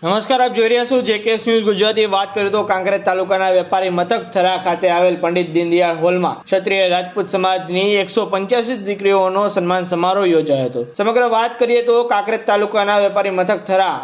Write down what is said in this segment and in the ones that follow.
નમસ્કાર, આપ જોઈ રહ્યા છો જેકેએસ ન્યૂઝ ગુજરાતી. વાત કરીએ તો કાંકરેજ તાલુકાના વેપારી મથક થરા ખાતે આવેલ પંડિત દીનદયાળ હોલમાં ક્ષત્રિય રાજપૂત સમાજની 185 દીકરીઓનો સન્માન સમારોહ યોજાયો હતો. સમગ્ર વાત કરીએ તો કાંકરેજ તાલુકાના વેપારી મથક થરા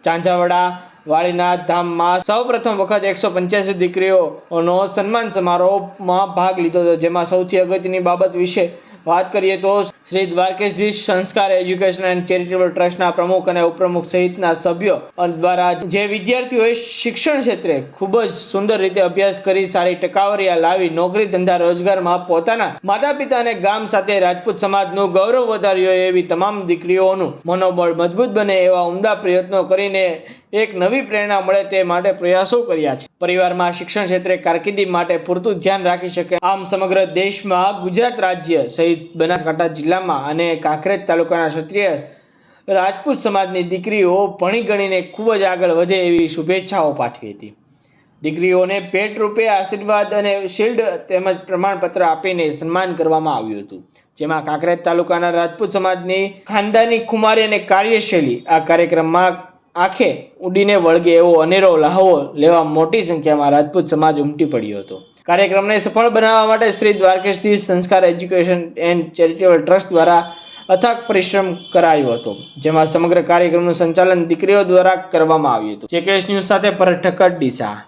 ઝાંઝાવાડા વાળીનાથ ધામમાં સૌપ્રથમ વખત 185 દીકરીઓનો સન્માન સમારોહમાં ભાગ લીધો હતો. જેમાં સૌથી અગત્યની બાબત વિશે વાત કરીએ તો શ્રી દ્વારકેશજી સંસ્કાર એજ્યુકેશન એન્ડ ચેરિટેબલ ટ્રસ્ટના પ્રમુખ અને ઉપપ્રમુખ સહિતના સભ્યો દ્વારા જે વિદ્યાર્થીઓએ શિક્ષણ ક્ષેત્રે ખૂબ જ સુંદર રીતે અભ્યાસ કરી સારી ટકાવારી લાવી નોકરી ધંધા રોજગારમાં પોતાના માતા પિતા અને ગામ સાથે રાજપૂત સમાજનું ગૌરવ વધાર્યું એવી તમામ દીકરીઓનું મનોબળ મજબૂત બને એવા ઉમદા પ્રયત્નો કરીને એક નવી પ્રેરણા મળે તે માટે પ્રયાસો કર્યા છે. પરિવારમાં શિક્ષણ ક્ષેત્રે કારકિર્દી માટે પૂરતું ધ્યાન રાખી શકે આમ સમગ્ર દેશમાં ગુજરાત રાજ્ય સહિત બનાસકાંઠા જિલ્લામાં અને કાંકરેજ તાલુકાના ક્ષત્રિય રાજપૂત સમાજની દીકરીઓ ભણી ગણીને ખૂબ જ આગળ વધે એવી શુભેચ્છાઓ પાઠવી હતી. દીકરીઓને ભેટ રૂપે આશીર્વાદ અને શિલ્ડ તેમજ પ્રમાણપત્ર આપીને સન્માન કરવામાં આવ્યું હતું. જેમાં કાંકરેજ તાલુકાના રાજપૂત સમાજની ખાનદાની ખુમારી અને કાર્યશૈલી આ કાર્યક્રમમાં આંખે ઉડીને વળગે એવો અનેરો લહાવો લેવા મોટી સંખ્યામાં રાજપૂત સમાજ ઉમટી પડ્યો હતો. કાર્યક્રમને સફળ બનાવવા માટે શ્રી દ્વારકેશજી સંસ્કાર એજ્યુકેશન એન્ડ ચેરિટેબલ ટ્રસ્ટ દ્વારા અથાગ પરિશ્રમ કરાયો હતો. જેમાં સમગ્ર કાર્યક્રમનું સંચાલન દીકરીઓ દ્વારા કરવામાં આવ્યું હતું. જેકેએસ ન્યૂઝ સાથે ભરત ઠક્કર, ડીસા.